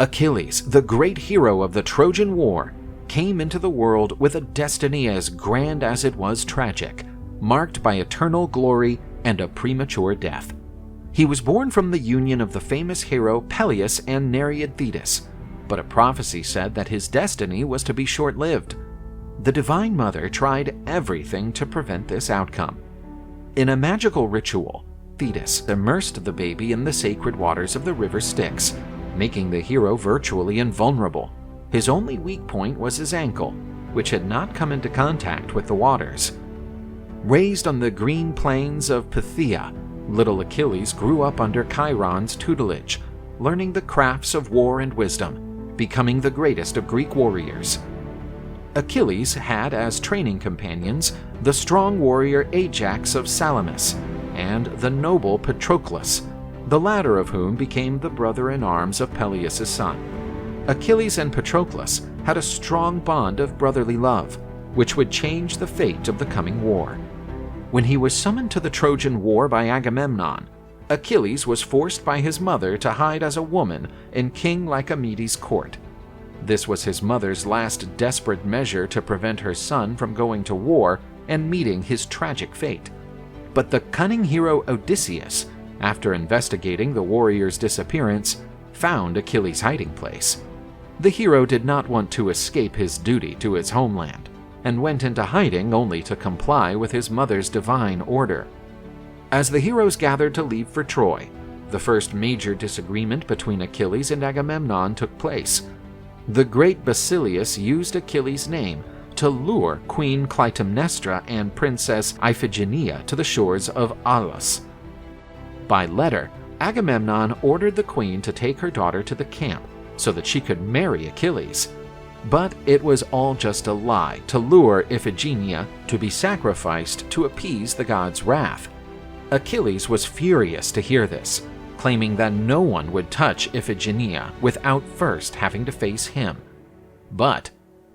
Achilles, the great hero of the Trojan War, came into the world with a destiny as grand as it was tragic, marked by eternal glory and a premature death. He was born from the union of the famous hero Peleus and Nereid Thetis, but a prophecy said that his destiny was to be short-lived. The Divine Mother tried everything to prevent this outcome. In a magical ritual, Thetis immersed the baby in the sacred waters of the river Styx, making the hero virtually invulnerable. His only weak point was his ankle, which had not come into contact with the waters. Raised on the green plains of Phthia, little Achilles grew up under Chiron's tutelage, learning the crafts of war and wisdom, becoming the greatest of Greek warriors. Achilles had as training companions the strong warrior Ajax of Salamis and the noble Patroclus, the latter of whom became the brother-in-arms of Peleus' son. Achilles and Patroclus had a strong bond of brotherly love, which would change the fate of the coming war. When he was summoned to the Trojan War by Agamemnon, Achilles was forced by his mother to hide as a woman in King Lycomedes' court. This was his mother's last desperate measure to prevent her son from going to war and meeting his tragic fate. But the cunning hero Odysseus, after investigating the warrior's disappearance, found Achilles' hiding place. The hero did not want to escape his duty to his homeland, and went into hiding only to comply with his mother's divine order. As the heroes gathered to leave for Troy, the first major disagreement between Achilles and Agamemnon took place. The great Basilius used Achilles' name to lure Queen Clytemnestra and Princess Iphigenia to the shores of Aulis. By letter, Agamemnon ordered the queen to take her daughter to the camp so that she could marry Achilles. But it was all just a lie to lure Iphigenia to be sacrificed to appease the god's wrath. Achilles was furious to hear this, claiming that no one would touch Iphigenia without first having to face him. But,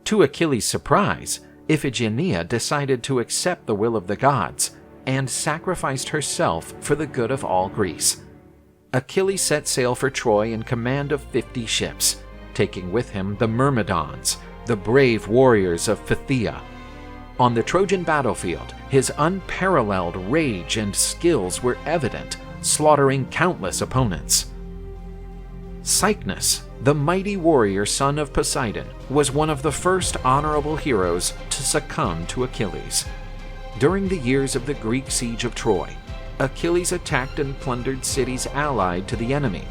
to Achilles' surprise, Iphigenia decided to accept the will of the gods and sacrificed herself for the good of all Greece. Achilles set sail for Troy in command of 50 ships, taking with him the Myrmidons, the brave warriors of Phthia. On the Trojan battlefield, his unparalleled rage and skills were evident, slaughtering countless opponents. Cycnus, the mighty warrior son of Poseidon, was one of the first honorable heroes to succumb to Achilles. During the years of the Greek siege of Troy, Achilles attacked and plundered cities allied to the enemy.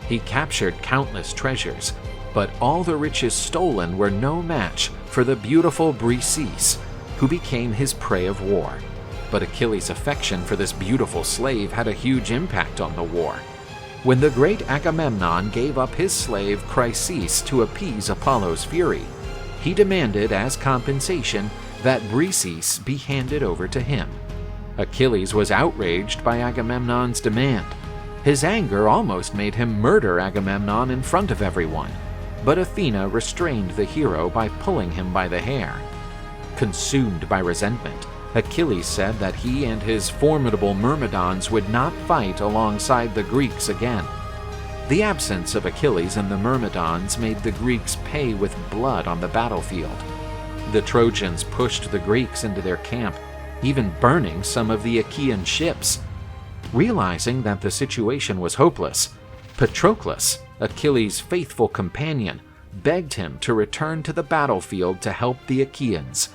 He captured countless treasures, but all the riches stolen were no match for the beautiful Briseis, who became his prey of war. But Achilles' affection for this beautiful slave had a huge impact on the war. When the great Agamemnon gave up his slave Chryseis to appease Apollo's fury, he demanded as compensation that Briseis be handed over to him. Achilles was outraged by Agamemnon's demand. His anger almost made him murder Agamemnon in front of everyone, but Athena restrained the hero by pulling him by the hair. Consumed by resentment, Achilles said that he and his formidable Myrmidons would not fight alongside the Greeks again. The absence of Achilles and the Myrmidons made the Greeks pay with blood on the battlefield. The Trojans pushed the Greeks into their camp, even burning some of the Achaean ships. Realizing that the situation was hopeless, Patroclus, Achilles' faithful companion, begged him to return to the battlefield to help the Achaeans.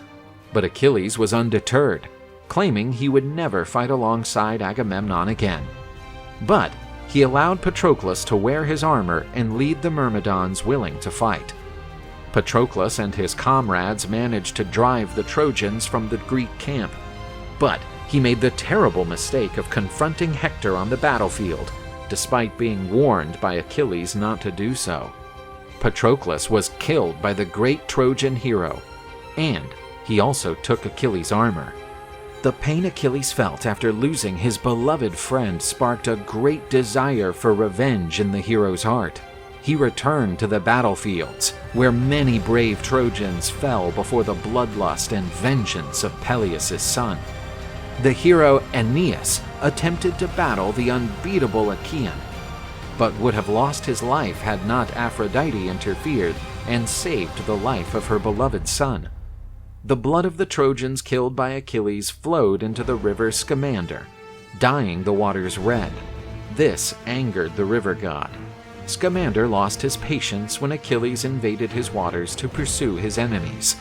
But Achilles was undeterred, claiming he would never fight alongside Agamemnon again. But he allowed Patroclus to wear his armor and lead the Myrmidons willing to fight. Patroclus and his comrades managed to drive the Trojans from the Greek camp, but he made the terrible mistake of confronting Hector on the battlefield, despite being warned by Achilles not to do so. Patroclus was killed by the great Trojan hero, and he also took Achilles' armor. The pain Achilles felt after losing his beloved friend sparked a great desire for revenge in the hero's heart. He returned to the battlefields, where many brave Trojans fell before the bloodlust and vengeance of Peleus' son. The hero Aeneas attempted to battle the unbeatable Achaean. but would have lost his life had not Aphrodite interfered and saved the life of her beloved son. The blood of the Trojans killed by Achilles flowed into the river Scamander, dyeing the waters red. This angered the river god. Scamander lost his patience when Achilles invaded his waters to pursue his enemies.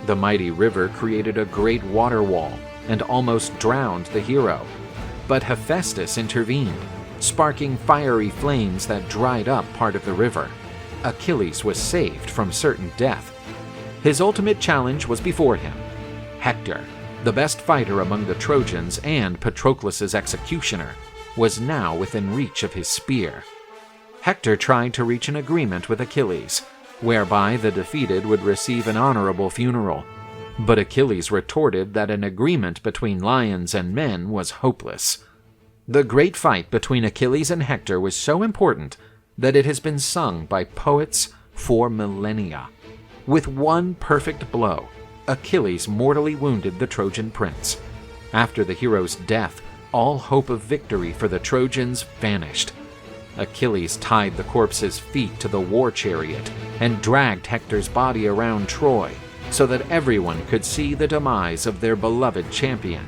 The mighty river created a great water wall and almost drowned the hero. But Hephaestus intervened, sparking fiery flames that dried up part of the river. Achilles was saved from certain death. His ultimate challenge was before him. Hector, the best fighter among the Trojans and Patroclus' executioner, was now within reach of his spear. Hector tried to reach an agreement with Achilles, whereby the defeated would receive an honorable funeral. But Achilles retorted that an agreement between lions and men was hopeless. The great fight between Achilles and Hector was so important that it has been sung by poets for millennia. With one perfect blow, Achilles mortally wounded the Trojan prince. After the hero's death, all hope of victory for the Trojans vanished. Achilles tied the corpse's feet to the war chariot and dragged Hector's body around Troy so that everyone could see the demise of their beloved champion.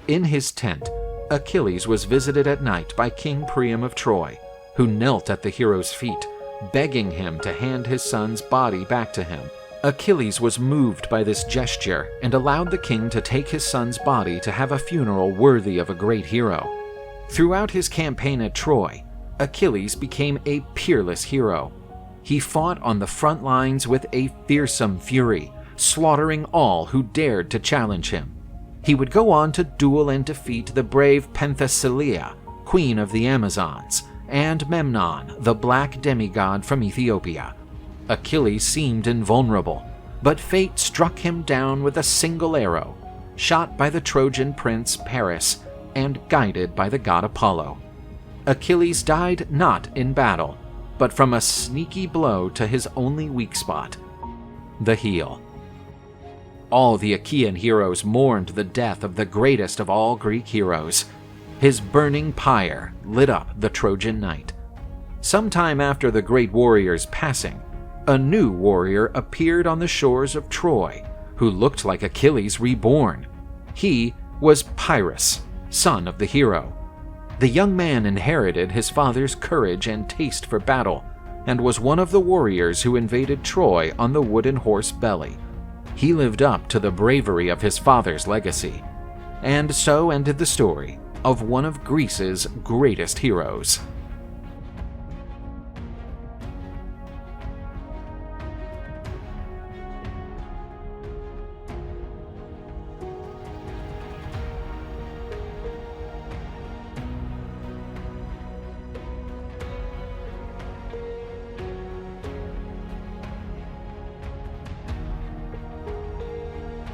In his tent, Achilles was visited at night by King Priam of Troy, who knelt at the hero's feet, begging him to hand his son's body back to him. Achilles was moved by this gesture and allowed the king to take his son's body to have a funeral worthy of a great hero. Throughout his campaign at Troy, Achilles became a peerless hero. He fought on the front lines with a fearsome fury, slaughtering all who dared to challenge him. He would go on to duel and defeat the brave Penthesilea, queen of the Amazons, and Memnon, the black demigod from Ethiopia. Achilles seemed invulnerable, but fate struck him down with a single arrow, shot by the Trojan prince Paris and guided by the god Apollo. Achilles died not in battle, but from a sneaky blow to his only weak spot, the heel. All the Achaean heroes mourned the death of the greatest of all Greek heroes. His burning pyre lit up the Trojan night. Sometime after the great warrior's passing, a new warrior appeared on the shores of Troy, who looked like Achilles reborn. He was Pyrrhus, son of the hero. The young man inherited his father's courage and taste for battle, and was one of the warriors who invaded Troy on the wooden horse belly. He lived up to the bravery of his father's legacy. And so ended the story of one of Greece's greatest heroes.